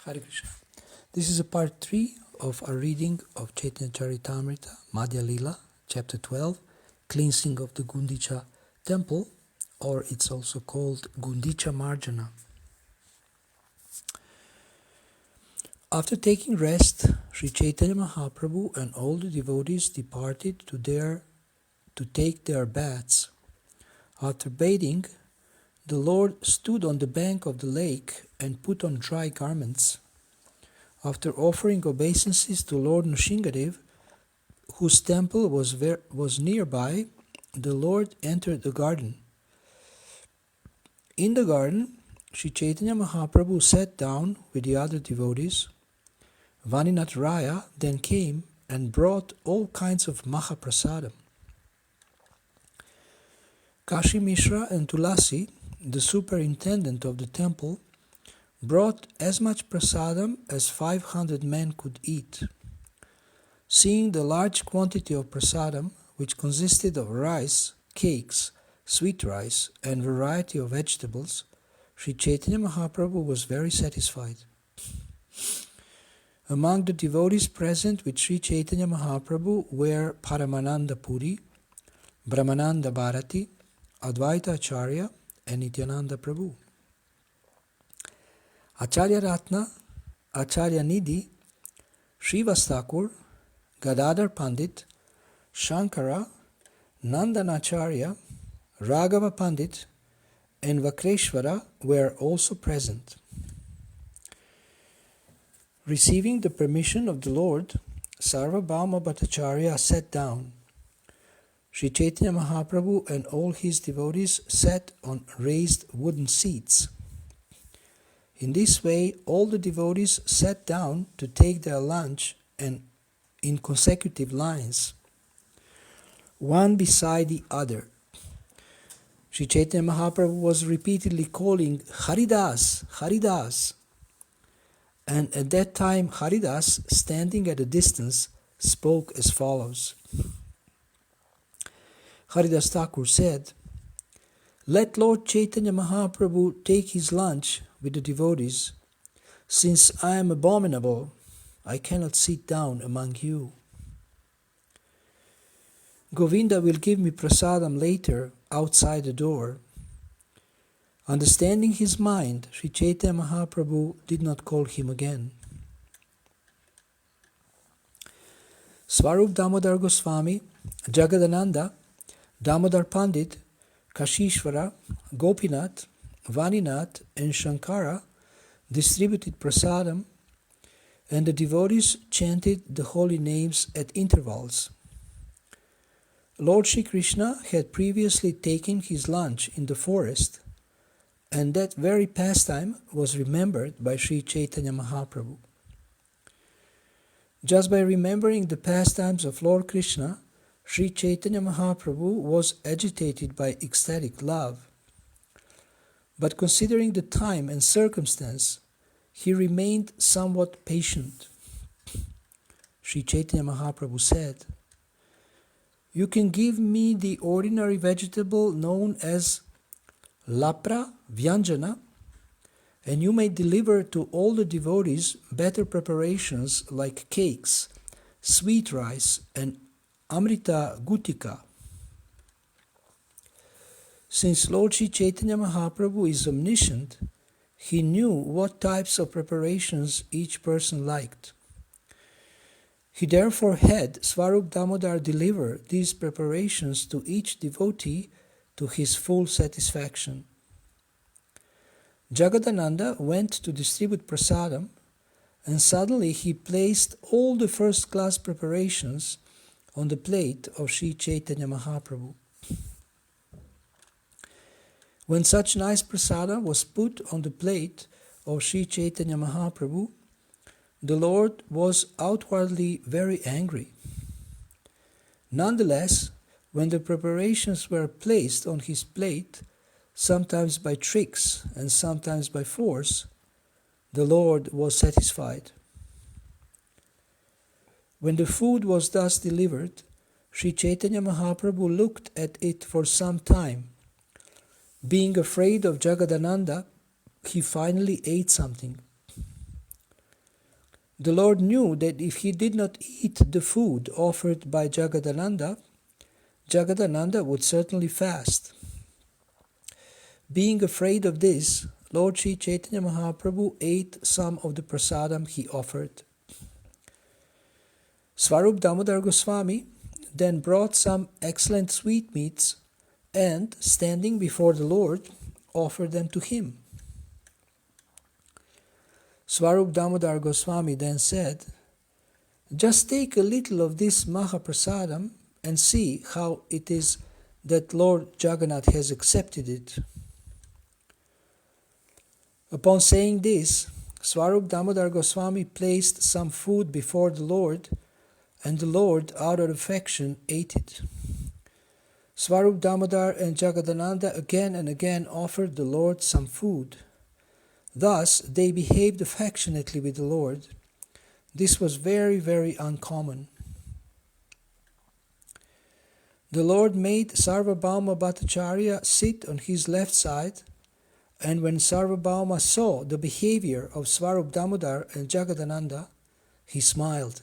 Hare Krishna. This is a part 3 of our reading of Chaitanya Charitamrita, Madhya Lila, chapter 12, cleansing of the Gundicha temple, or it's also called Gundicha Marjana. After taking rest, Sri Chaitanya Mahaprabhu and all the devotees departed to take their baths. After bathing, the Lord stood on the bank of the lake and put on dry garments. After offering obeisances to Lord Nrsingadev, whose temple was nearby, the Lord entered the garden. In the garden, Sri Chaitanya Mahaprabhu sat down with the other devotees. Vaninath Raya then came and brought all kinds of Mahaprasadam. Kashi Mishra and Tulasi, the superintendent of the temple, brought as much prasadam as 500 men could eat. Seeing the large quantity of prasadam, which consisted of rice, cakes, sweet rice, and variety of vegetables, Sri Chaitanya Mahaprabhu was very satisfied. Among the devotees present with Sri Chaitanya Mahaprabhu were Paramananda Puri, Brahmananda Bharati, Advaita Acharya, and Nityananda Prabhu. Acharya Ratna, Acharya Nidhi, Srivas Thakur, Gadadhar Pandit, Shankara, Nandanacharya, Raghava Pandit, and Vakreshwara were also present. Receiving the permission of the Lord, Sarvabhauma Bhattacharya sat down. Sri Chaitanya Mahaprabhu and all his devotees sat on raised wooden seats. In this way, all the devotees sat down to take their lunch and in consecutive lines, one beside the other. Sri Chaitanya Mahaprabhu was repeatedly calling Haridas, Haridas. And at that time, Haridas, standing at a distance, spoke as follows. Haridas Thakur said, "Let Lord Chaitanya Mahaprabhu take his lunch with the devotees. Since I am abominable, I cannot sit down among you. Govinda will give me prasadam later outside the door." Understanding his mind, Sri Chaitanya Mahaprabhu did not call him again. Swarup Damodar Goswami, Jagadananda, Damodar Pandit, Kashishvara, Gopinath, Vaninath, and Shankara distributed prasadam, and the devotees chanted the holy names at intervals. Lord Shri Krishna had previously taken his lunch in the forest, and that very pastime was remembered by Sri Chaitanya Mahaprabhu. Just by remembering the pastimes of Lord Krishna, Sri Chaitanya Mahaprabhu was agitated by ecstatic love. But considering the time and circumstance, he remained somewhat patient. Sri Chaitanya Mahaprabhu said, "You can give me the ordinary vegetable known as lapra vyanjana, and you may deliver to all the devotees better preparations like cakes, sweet rice, and amrita gutika." Since Lord Sri Chaitanya Mahaprabhu is omniscient, he knew what types of preparations each person liked. He therefore had Swarup Damodar deliver these preparations to each devotee to his full satisfaction. Jagadananda went to distribute prasadam, and suddenly he placed all the first-class preparations on the plate of Sri Chaitanya Mahaprabhu. When such nice prasadam was put on the plate of Sri Chaitanya Mahaprabhu, the Lord was outwardly very angry. Nonetheless, when the preparations were placed on his plate, sometimes by tricks and sometimes by force, the Lord was satisfied. When the food was thus delivered, Sri Chaitanya Mahaprabhu looked at it for some time. Being afraid of Jagadananda, he finally ate something. The Lord knew that if he did not eat the food offered by Jagadananda, Jagadananda would certainly fast. Being afraid of this, Lord Sri Chaitanya Mahaprabhu ate some of the prasadam he offered. Swarup Damodar Goswami then brought some excellent sweetmeats and, standing before the Lord, offered them to him. Swarup Damodar Goswami then said, "Just take a little of this Mahaprasadam and see how it is that Lord Jagannath has accepted it." Upon saying this, Swarup Damodar Goswami placed some food before the Lord, and the Lord, out of affection, ate it. Swarup Damodar and Jagadananda again and again offered the Lord some food. Thus they behaved affectionately with the Lord. This was very, very uncommon. The Lord made Sarvabhauma Bhattacharya sit on his left side, and when Sarvabhauma saw the behavior of Swarup Damodar and Jagadananda, he smiled.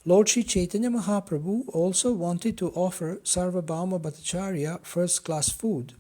Lord Sri Chaitanya Mahaprabhu also wanted to offer Sarvabhauma Bhattacharya first-class food.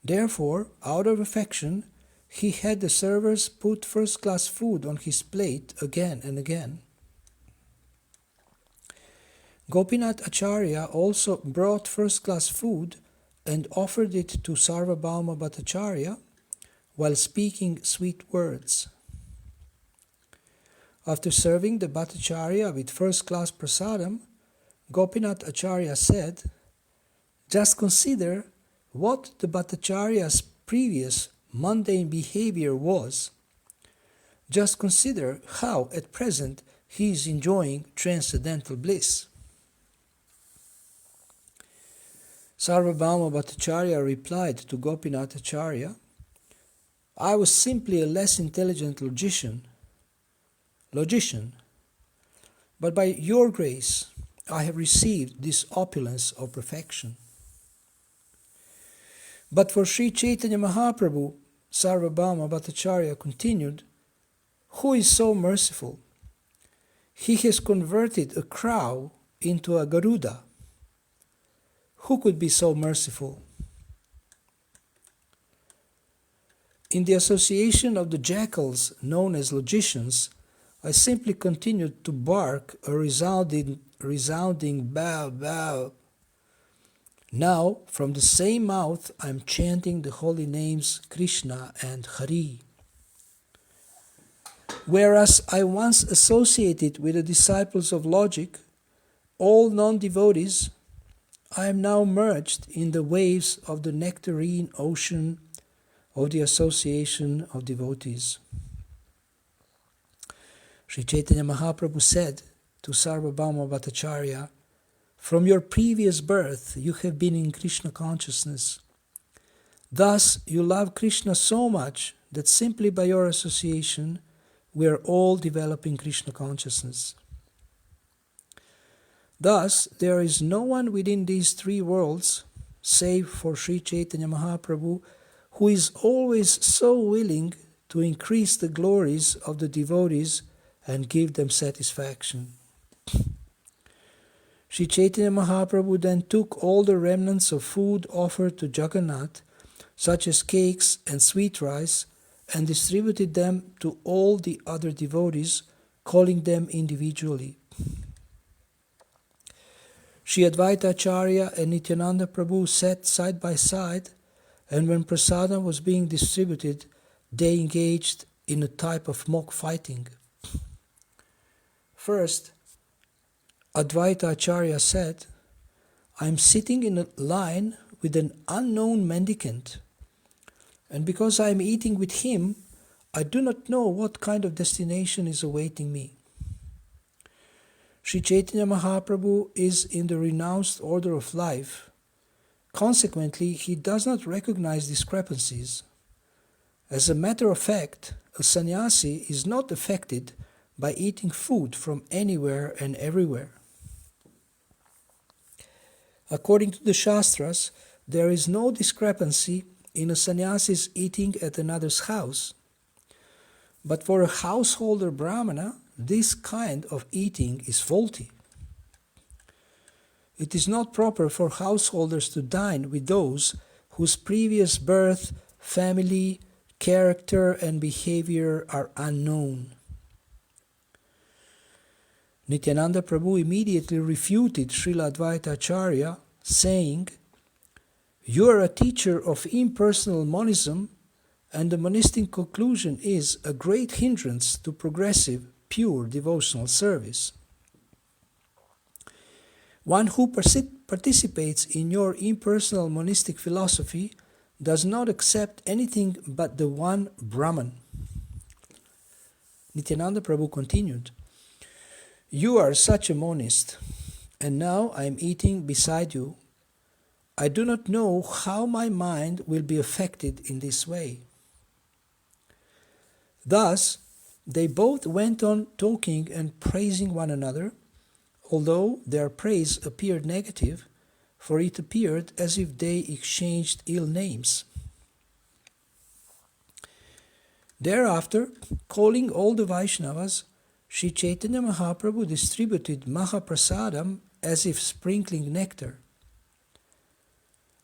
Therefore, out of affection, he had the servers put first-class food on his plate again and again. Gopinath Acharya also brought first-class food and offered it to Sarvabhauma Bhattacharya while speaking sweet words. After serving the Bhattacharya with first-class prasadam, Gopinath Acharya said, "Just consider what the Bhattacharya's previous mundane behavior was. Just consider how at present he is enjoying transcendental bliss." Sarvabhauma Bhattacharya replied to Gopinath Acharya, "I was simply a less intelligent logician, but by your grace I have received this opulence of perfection." But for Sri Chaitanya Mahaprabhu, Sarvabhauma Bhattacharya continued, "Who is so merciful? He has converted a crow into a Garuda. Who could be so merciful?" In the association of the jackals known as logicians, I simply continued to bark a resounding bow, bow. Now, from the same mouth, I am chanting the holy names Krishna and Hari. Whereas I once associated with the disciples of logic, all non-devotees, I am now merged in the waves of the nectarine ocean of the association of devotees. Sri Chaitanya Mahaprabhu said to Sarvabhauma Bhattacharya, "From your previous birth you have been in Krishna consciousness. Thus you love Krishna so much that simply by your association we are all developing Krishna consciousness. Thus there is no one within these three worlds, save for Sri Chaitanya Mahaprabhu, who is always so willing to increase the glories of the devotees and give them satisfaction." Sri Chaitanya Mahaprabhu then took all the remnants of food offered to Jagannath, such as cakes and sweet rice, and distributed them to all the other devotees, calling them individually. Sri Advaita Acharya and Nityananda Prabhu sat side by side, and when prasadam was being distributed, they engaged in a type of mock fighting. First, Advaita Acharya said, "I am sitting in a line with an unknown mendicant, and because I am eating with him, I do not know what kind of destination is awaiting me. Sri Chaitanya Mahaprabhu is in the renounced order of life. Consequently, he does not recognize discrepancies. As a matter of fact, a sannyasi is not affected by eating food from anywhere and everywhere. According to the Shastras, there is no discrepancy in a sannyasi's eating at another's house. But for a householder Brahmana, this kind of eating is faulty. It is not proper for householders to dine with those whose previous birth, family, character and behavior are unknown. Nityananda Prabhu immediately refuted Srila Advaita Acharya, saying, "You are a teacher of impersonal monism, and the monastic conclusion is a great hindrance to progressive, pure devotional service. One who participates in your impersonal monastic philosophy does not accept anything but the one Brahman." Nityananda Prabhu continued, "You are such a monist, and now I am eating beside you. I do not know how my mind will be affected in this way." Thus, they both went on talking and praising one another, although their praise appeared negative, for it appeared as if they exchanged ill names. Thereafter, calling all the Vaishnavas, Sri Chaitanya Mahaprabhu distributed Mahaprasadam as if sprinkling nectar.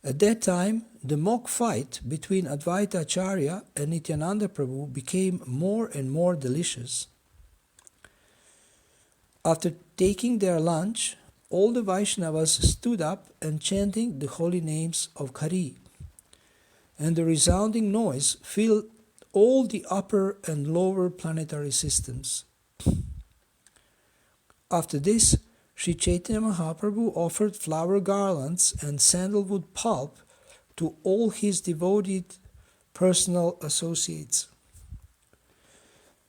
At that time, the mock fight between Advaita Acharya and Nityananda Prabhu became more and more delicious. After taking their lunch, all the Vaishnavas stood up and chanting the holy names of Hari, and the resounding noise filled all the upper and lower planetary systems. After this, Sri Chaitanya Mahaprabhu offered flower garlands and sandalwood pulp to all his devoted personal associates.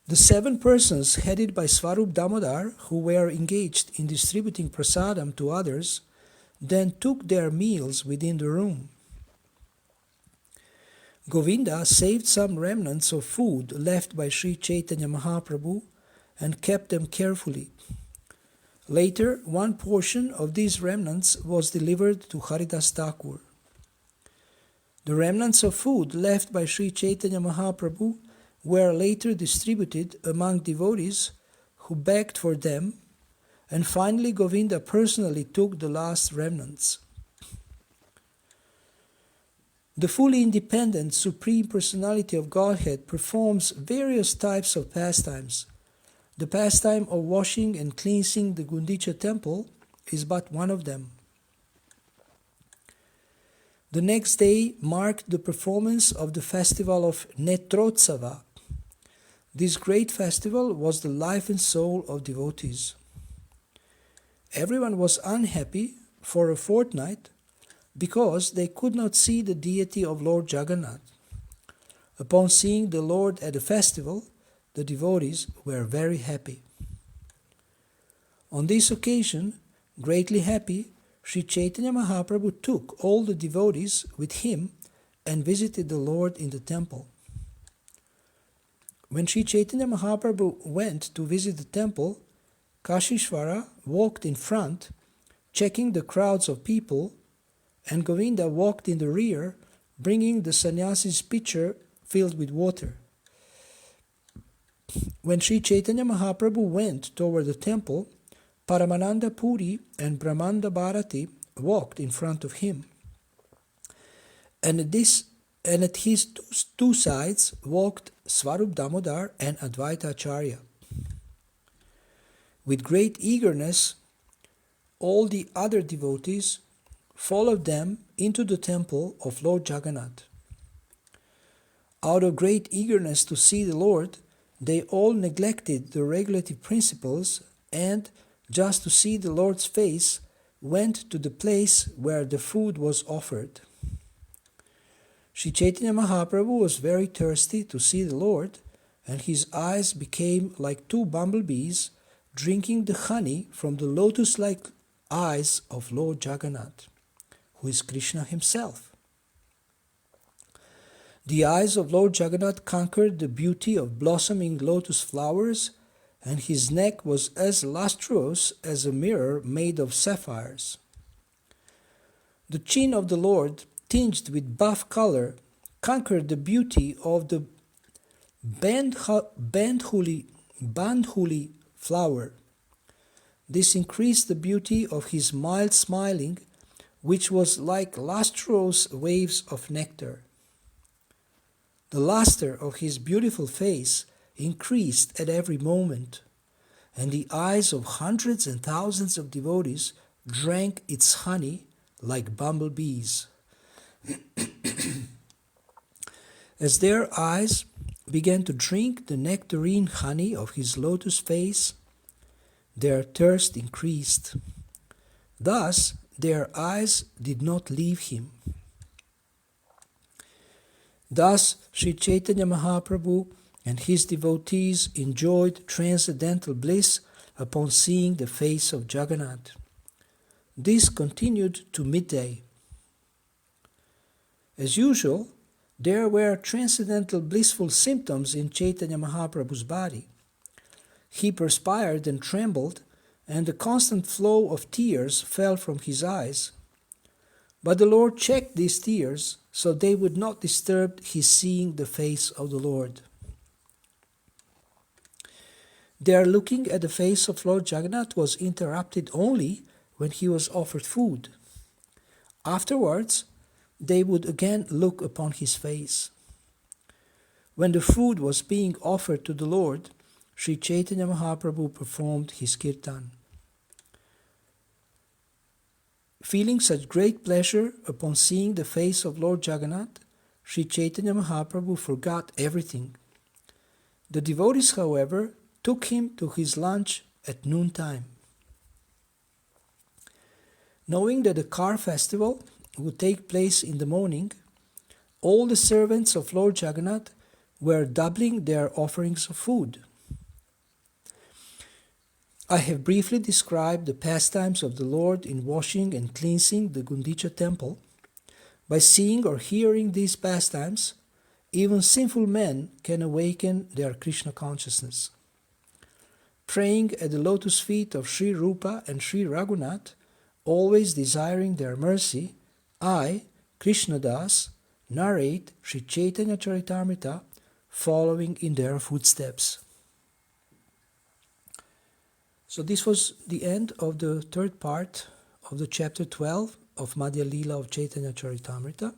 The 7 persons headed by Swarup Damodar, who were engaged in distributing prasadam to others, then took their meals within the room. Govinda saved some remnants of food left by Sri Chaitanya Mahaprabhu and kept them carefully. Later, one portion of these remnants was delivered to Haridas Thakur. The remnants of food left by Sri Chaitanya Mahaprabhu were later distributed among devotees who begged for them, and finally Govinda personally took the last remnants. The fully independent Supreme Personality of Godhead performs various types of pastimes. The pastime of washing and cleansing the Gundicha temple is but one of them. The next day marked the performance of the festival of Netrotsava. This great festival was the life and soul of devotees. Everyone was unhappy for a fortnight because they could not see the deity of Lord Jagannath. Upon seeing the Lord at the festival, the devotees were very happy. On this occasion, greatly happy, Sri Chaitanya Mahaprabhu took all the devotees with him and visited the Lord in the temple. When Sri Chaitanya Mahaprabhu went to visit the temple, Kashishvara walked in front, checking the crowds of people, and Govinda walked in the rear, bringing the sannyasi's pitcher filled with water. When Sri Chaitanya Mahaprabhu went toward the temple, Paramananda Puri and Brahmanda Bharati walked in front of him. And at his two sides walked Swarup Damodar and Advaita Acharya. With great eagerness, all the other devotees followed them into the temple of Lord Jagannath. Out of great eagerness to see the Lord, they all neglected the regulative principles and, just to see the Lord's face, went to the place where the food was offered. Sri Chaitanya Mahaprabhu was very thirsty to see the Lord, and his eyes became like 2 bumblebees drinking the honey from the lotus-like eyes of Lord Jagannath, who is Krishna himself. The eyes of Lord Jagannath conquered the beauty of blossoming lotus flowers, and his neck was as lustrous as a mirror made of sapphires. The chin of the Lord, tinged with buff color, conquered the beauty of the bandhuli flower. This increased the beauty of his mild smiling, which was like lustrous waves of nectar. The luster of his beautiful face increased at every moment, and the eyes of hundreds and thousands of devotees drank its honey like bumblebees. As their eyes began to drink the nectarine honey of his lotus face, their thirst increased. Thus, their eyes did not leave him. Thus, Sri Chaitanya Mahaprabhu and his devotees enjoyed transcendental bliss upon seeing the face of Jagannath. This continued to midday. As usual, there were transcendental blissful symptoms in Chaitanya Mahaprabhu's body. He perspired and trembled, and a constant flow of tears fell from his eyes. But the Lord checked these tears so they would not disturb his seeing the face of the Lord. Their looking at the face of Lord Jagannath was interrupted only when he was offered food. Afterwards, they would again look upon his face. When the food was being offered to the Lord, Sri Chaitanya Mahaprabhu performed his kirtan. Feeling such great pleasure upon seeing the face of Lord Jagannath, Sri Chaitanya Mahaprabhu forgot everything. The devotees, however, took him to his lunch at noontime. Knowing that the car festival would take place in the morning, all the servants of Lord Jagannath were doubling their offerings of food. I have briefly described the pastimes of the Lord in washing and cleansing the Gundicha temple. By seeing or hearing these pastimes, even sinful men can awaken their Krishna consciousness. Praying at the lotus feet of Sri Rupa and Sri Raghunath, always desiring their mercy, I, Krishnadas, narrate Sri Chaitanya Charitamrita, following in their footsteps. So this was the end of the third part of the chapter 12 of Madhya Lila of Chaitanya Charitamrita.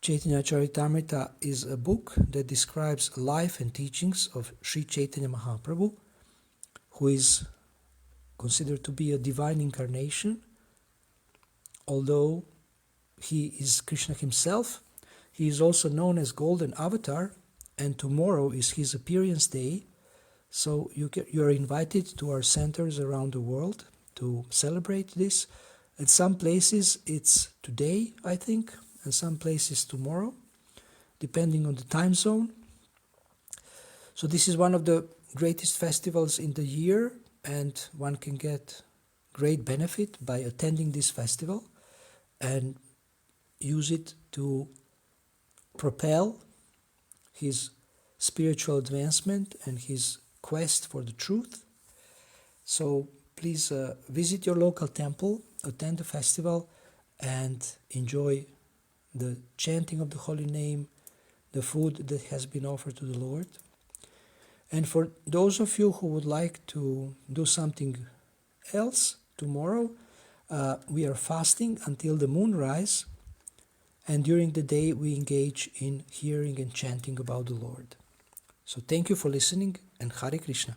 Chaitanya Charitamrita is a book that describes life and teachings of Sri Chaitanya Mahaprabhu, who is considered to be a divine incarnation. Although he is Krishna himself, he is also known as Golden Avatar, and tomorrow is his appearance day. So you are invited to our centers around the world to celebrate this. At some places it's today, I think, and some places tomorrow, depending on the time zone. So this is one of the greatest festivals in the year, and one can get great benefit by attending this festival and use it to propel his spiritual advancement and his quest for the truth. So please visit your local temple, attend the festival, and enjoy the chanting of the holy name, the food that has been offered to the Lord. And for those of you who would like to do something else tomorrow, we are fasting until the moonrise, and during the day we engage in hearing and chanting about the Lord. So thank you for listening, and Hare Krishna.